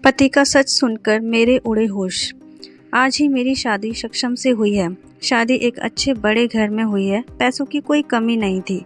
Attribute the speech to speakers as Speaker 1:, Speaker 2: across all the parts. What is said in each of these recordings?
Speaker 1: पति का सच सुनकर मेरे उड़े होश। आज ही मेरी शादी सक्षम से हुई है। शादी एक अच्छे बड़े घर में हुई है। पैसों की कोई कमी नहीं थी।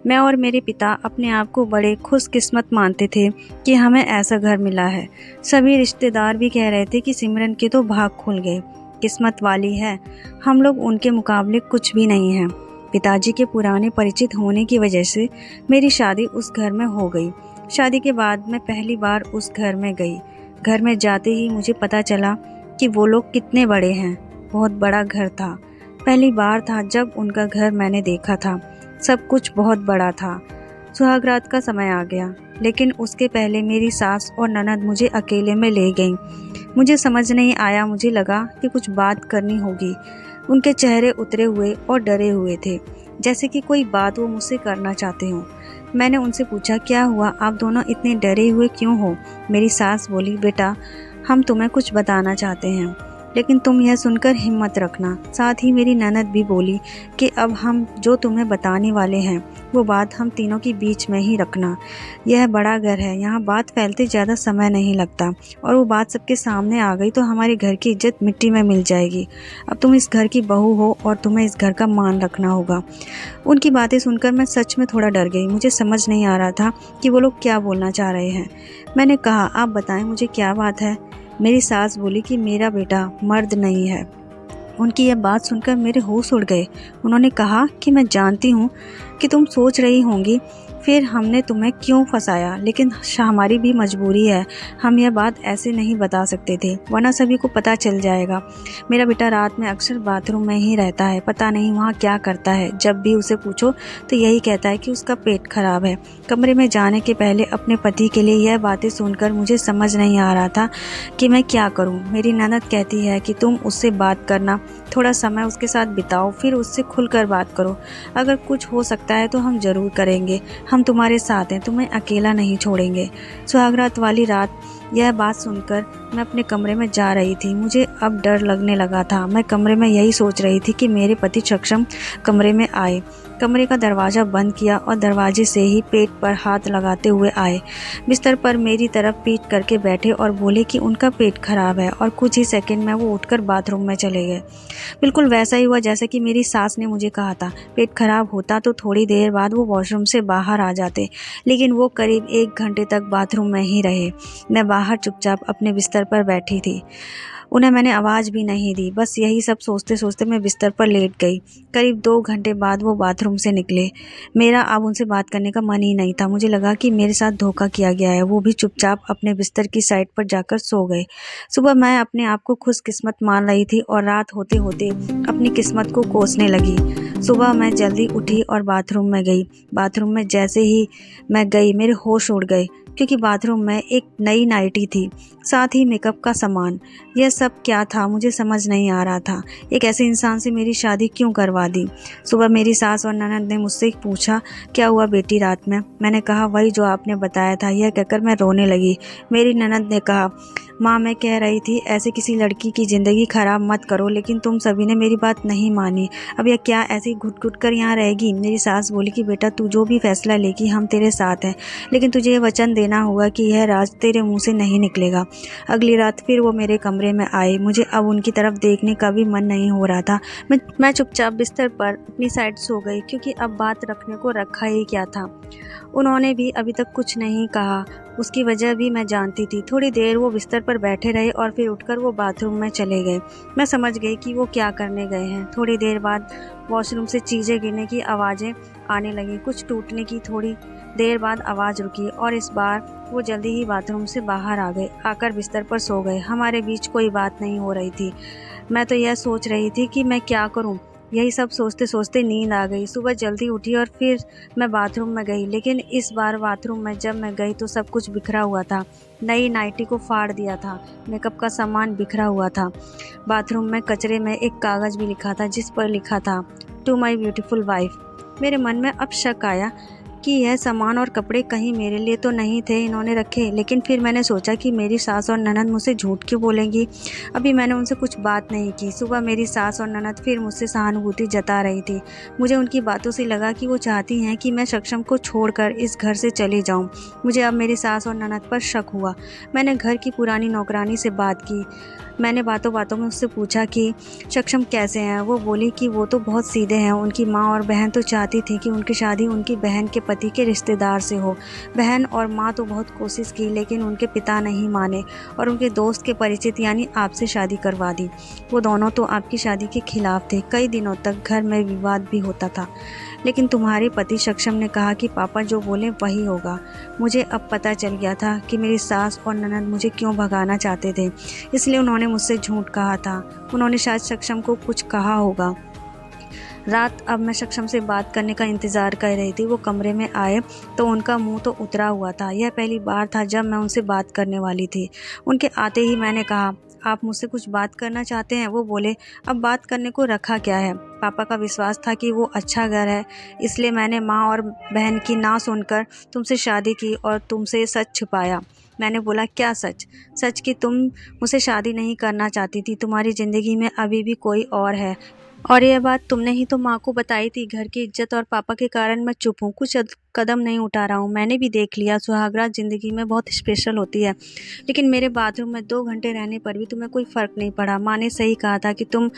Speaker 1: मैं और मेरे पिता अपने आप को बड़े खुशकिस्मत मानते थे कि हमें ऐसा घर मिला है। सभी रिश्तेदार भी कह रहे थे कि सिमरन के तो भाग खुल गए, किस्मत वाली है। हम लोग उनके मुकाबले कुछ भी नहीं हैं। पिताजी के पुराने परिचित होने की वजह से मेरी शादी उस घर में हो गई। शादी के बाद मैं पहली बार उस घर में गई। घर में जाते ही मुझे पता चला कि वो लोग कितने बड़े हैं। बहुत बड़ा घर था। पहली बार था जब उनका घर मैंने देखा था। सब कुछ बहुत बड़ा था। सुहागरात का समय आ गया, लेकिन उसके पहले मेरी सास और ननद मुझे अकेले में ले गईं। मुझे समझ नहीं आया। मुझे लगा कि कुछ बात करनी होगी। उनके चेहरे उतरे हुए और डरे हुए थे, जैसे कि कोई बात वो मुझसे करना चाहते हों। मैंने उनसे पूछा, क्या हुआ, आप दोनों इतने डरे हुए क्यों हो? मेरी सास बोली, बेटा, हम तुम्हें कुछ बताना चाहते हैं, लेकिन तुम यह सुनकर हिम्मत रखना। साथ ही मेरी ननद भी बोली कि अब हम जो तुम्हें बताने वाले हैं वो बात हम तीनों के बीच में ही रखना। यह बड़ा घर है, यहाँ बात फैलते ज़्यादा समय नहीं लगता, और वो बात सबके सामने आ गई तो हमारे घर की इज्जत मिट्टी में मिल जाएगी। अब तुम इस घर की बहू हो और तुम्हें इस घर का मान रखना होगा। उनकी बातें सुनकर मैं सच में थोड़ा डर गई। मुझे समझ नहीं आ रहा था कि वो लोग क्या बोलना चाह रहे हैं। मैंने कहा, आप बताएं, मुझे क्या बात है? मेरी सास बोली कि मेरा बेटा मर्द नहीं है। उनकी यह बात सुनकर मेरे होश उड़ गए। उन्होंने कहा कि मैं जानती हूँ कि तुम सोच रही होंगी फिर हमने तुम्हें क्यों फंसाया, लेकिन हमारी भी मजबूरी है। हम यह बात ऐसे नहीं बता सकते थे, वरना सभी को पता चल जाएगा। मेरा बेटा रात में अक्सर बाथरूम में ही रहता है। पता नहीं वहाँ क्या करता है। जब भी उसे पूछो तो यही कहता है कि उसका पेट खराब है। कमरे में जाने के पहले अपने पति के लिए यह बातें सुनकर मुझे समझ नहीं आ रहा था कि मैं क्या करूं। मेरी ननद कहती है कि तुम उससे बात करना, थोड़ा समय उसके साथ बिताओ, फिर उससे खुलकर बात करो। अगर कुछ हो सकता है तो हम ज़रूर करेंगे। हम तुम्हारे साथ हैं, तुम्हें अकेला नहीं छोड़ेंगे। सुहागरात वाली रात यह बात सुनकर मैं अपने कमरे में जा रही थी। मुझे अब डर लगने लगा था। मैं कमरे में यही सोच रही थी कि मेरे पति सक्षम कमरे में आए। कमरे का दरवाज़ा बंद किया और दरवाजे से ही पेट पर हाथ लगाते हुए आए। बिस्तर पर मेरी तरफ पीठ करके बैठे और बोले कि उनका पेट खराब है, और कुछ ही सेकंड में वो उठकर बाथरूम में चले गए। बिल्कुल वैसा ही हुआ जैसा कि मेरी सास ने मुझे कहा था। पेट खराब होता तो थोड़ी देर बाद वो वॉशरूम से बाहर आ जाते, लेकिन वो करीब 1 घंटे तक बाथरूम में ही रहे। मैं बाहर चुपचाप अपने बिस्तर पर बैठी थी। उन्हें मैंने आवाज़ भी नहीं दी। बस यही सब सोचते सोचते मैं बिस्तर पर लेट गई। करीब 2 घंटे बाद वो बाथरूम से निकले। मेरा अब उनसे बात करने का मन ही नहीं था। मुझे लगा कि मेरे साथ धोखा किया गया है। वो भी चुपचाप अपने बिस्तर की साइड पर जाकर सो गए। सुबह मैं अपने आप को खुशकिस्मत मान रही थी और रात होते होते अपनी किस्मत को कोसने लगी। सुबह मैं जल्दी उठी और बाथरूम में गई। बाथरूम में जैसे ही मैं गई मेरे होश उड़ गए, क्योंकि बाथरूम में एक नई नाइटी थी, साथ ही मेकअप का सामान। यह सब क्या था मुझे समझ नहीं आ रहा था। एक ऐसे इंसान से मेरी शादी क्यों करवा दी? सुबह मेरी सास और ननद ने मुझसे पूछा, क्या हुआ बेटी रात में? मैंने कहा, वही जो आपने बताया था। यह कहकर मैं रोने लगी। मेरी ननद ने कहा, माँ, मैं कह रही थी ऐसे किसी लड़की की ज़िंदगी ख़राब मत करो, लेकिन तुम सभी ने मेरी बात नहीं मानी। अब यह क्या ऐसे ही घुट घुट कर यहाँ रहेगी? मेरी सास बोली कि बेटा, तू जो भी फैसला लेगी हम तेरे साथ हैं, लेकिन तुझे ये वचन देना होगा कि यह राज तेरे मुंह से नहीं निकलेगा। अगली रात फिर वो मेरे कमरे में आए। मुझे अब उनकी तरफ देखने का भी मन नहीं हो रहा था। मैं चुपचाप बिस्तर पर अपनी साइड सो गई, क्योंकि अब बात रखने को रखा ही क्या था। उन्होंने भी अभी तक कुछ नहीं कहा। उसकी वजह भी मैं जानती थी। थोड़ी देर वो बिस्तर पर बैठे रहे और फिर उठकर वो बाथरूम में चले गए। मैं समझ गई कि वो क्या करने गए हैं। थोड़ी देर बाद वॉशरूम से चीज़ें गिरने की आवाज़ें आने लगी। कुछ टूटने की थोड़ी देर बाद आवाज़ रुकी और इस बार वो जल्दी ही बाथरूम से बाहर आ गए। आकर बिस्तर पर सो गए। हमारे बीच कोई बात नहीं हो रही थी। मैं तो यह सोच रही थी कि मैं क्या करूं। यही सब सोचते सोचते नींद आ गई। सुबह जल्दी उठी और फिर मैं बाथरूम में गई, लेकिन इस बार बाथरूम में जब मैं गई तो सब कुछ बिखरा हुआ था। नई नाइटी को फाड़ दिया था। मेकअप का सामान बिखरा हुआ था। बाथरूम में कचरे में एक कागज़ भी लिखा था, जिस पर लिखा था, टू माई ब्यूटीफुल वाइफ। मेरे मन में अब शक आया कि यह सामान और कपड़े कहीं मेरे लिए तो नहीं थे इन्होंने रखे। लेकिन फिर मैंने सोचा कि मेरी सास और ननद मुझसे झूठ क्यों बोलेंगी। अभी मैंने उनसे कुछ बात नहीं की। सुबह मेरी सास और ननद फिर मुझसे सहानुभूति जता रही थी। मुझे उनकी बातों से लगा कि वो चाहती हैं कि मैं सक्षम को छोड़कर इस घर से चली जाऊं। मुझे अब मेरी सास और ननद पर शक हुआ। मैंने घर की पुरानी नौकरानी से बात की। मैंने बातों बातों में उससे पूछा कि सक्षम कैसे हैं। वो बोली कि वो तो बहुत सीधे हैं। उनकी माँ और बहन तो चाहती थी कि उनकी शादी उनकी बहन के पति के रिश्तेदार से हो। बहन और माँ तो बहुत कोशिश की, लेकिन उनके पिता नहीं माने और उनके दोस्त के परिचित यानी आपसे शादी करवा दी। वो दोनों तो आपकी शादी के खिलाफ थे। कई दिनों तक घर में विवाद भी होता था, लेकिन तुम्हारे पति सक्षम ने कहा कि पापा जो बोले वही होगा। मुझे अब पता चल गया था कि मेरी सास और ननद मुझे क्यों भगाना चाहते थे, इसलिए उन्होंने मुझसे झूठ कहा था। उन्होंने शायद सक्षम को कुछ कहा होगा। रात अब मैं सक्षम से बात करने का इंतज़ार कर रही थी। वो कमरे में आए तो उनका मुंह तो उतरा हुआ था। यह पहली बार था जब मैं उनसे बात करने वाली थी। उनके आते ही मैंने कहा, आप मुझसे कुछ बात करना चाहते हैं? वो बोले, अब बात करने को रखा क्या है। पापा का विश्वास था कि वो अच्छा घर है, इसलिए मैंने माँ और बहन की ना सुनकर तुमसे शादी की और तुमसे सच छुपाया। मैंने बोला, क्या सच? सच कि तुम मुझसे शादी नहीं करना चाहती थी। तुम्हारी ज़िंदगी में अभी भी कोई और है, और यह बात तुमने ही तो माँ को बताई थी। घर की इज्जत और पापा के कारण मैं चुप हूँ, कुछ कदम नहीं उठा रहा हूँ। मैंने भी देख लिया, सुहागरात ज़िंदगी में बहुत स्पेशल होती है, लेकिन मेरे बाथरूम में 2 घंटे रहने पर भी तुम्हें कोई फ़र्क नहीं पड़ा। माँ ने सही कहा था कि तुम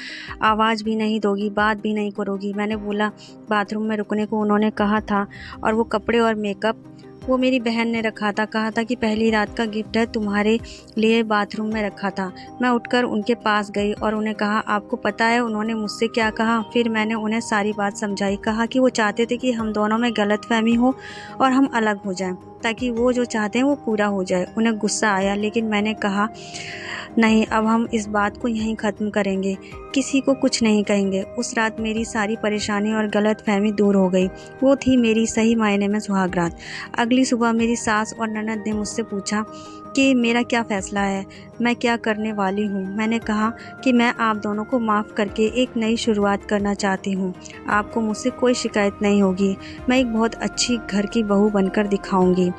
Speaker 1: आवाज़ भी नहीं दोगी, बात भी नहीं करोगी। मैंने बोला, बाथरूम में रुकने को उन्होंने कहा था, और वो कपड़े और मेकअप वो मेरी बहन ने रखा था। कहा था कि पहली रात का गिफ्ट है, तुम्हारे लिए बाथरूम में रखा था। मैं उठकर उनके पास गई और उन्हें कहा, आपको पता है उन्होंने मुझसे क्या कहा? फिर मैंने उन्हें सारी बात समझाई। कहा कि वो चाहते थे कि हम दोनों में गलतफहमी हो और हम अलग हो जाएं, ताकि वो जो चाहते हैं वो पूरा हो जाए। उन्हें गुस्सा आया, लेकिन मैंने कहा, नहीं, अब हम इस बात को यहीं ख़त्म करेंगे, किसी को कुछ नहीं कहेंगे। उस रात मेरी सारी परेशानी और गलतफहमी दूर हो गई। वो थी मेरी सही मायने में सुहागरात। अगली सुबह मेरी सास और ननद ने मुझसे पूछा कि मेरा क्या फ़ैसला है, मैं क्या करने वाली हूँ। मैंने कहा कि मैं आप दोनों को माफ़ करके एक नई शुरुआत करना चाहती हूँ। आपको मुझसे कोई शिकायत नहीं होगी। मैं एक बहुत अच्छी घर की बहू बनकर दिखाऊंगी।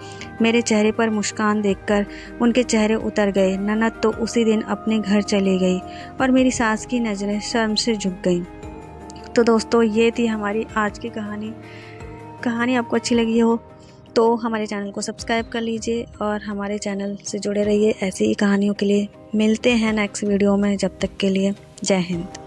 Speaker 1: मेरे चेहरे पर मुस्कान देखकर उनके चेहरे उतर गए। ननद तो उसी दिन अपने घर चली गई और मेरी सास की नज़रें शर्म से झुक गईं। तो दोस्तों, ये थी हमारी आज की कहानी आपको अच्छी लगी हो तो हमारे चैनल को सब्सक्राइब कर लीजिए और हमारे चैनल से जुड़े रहिए। ऐसी ही कहानियों के लिए मिलते हैं नेक्स्ट वीडियो में। जब तक के लिए जय हिंद।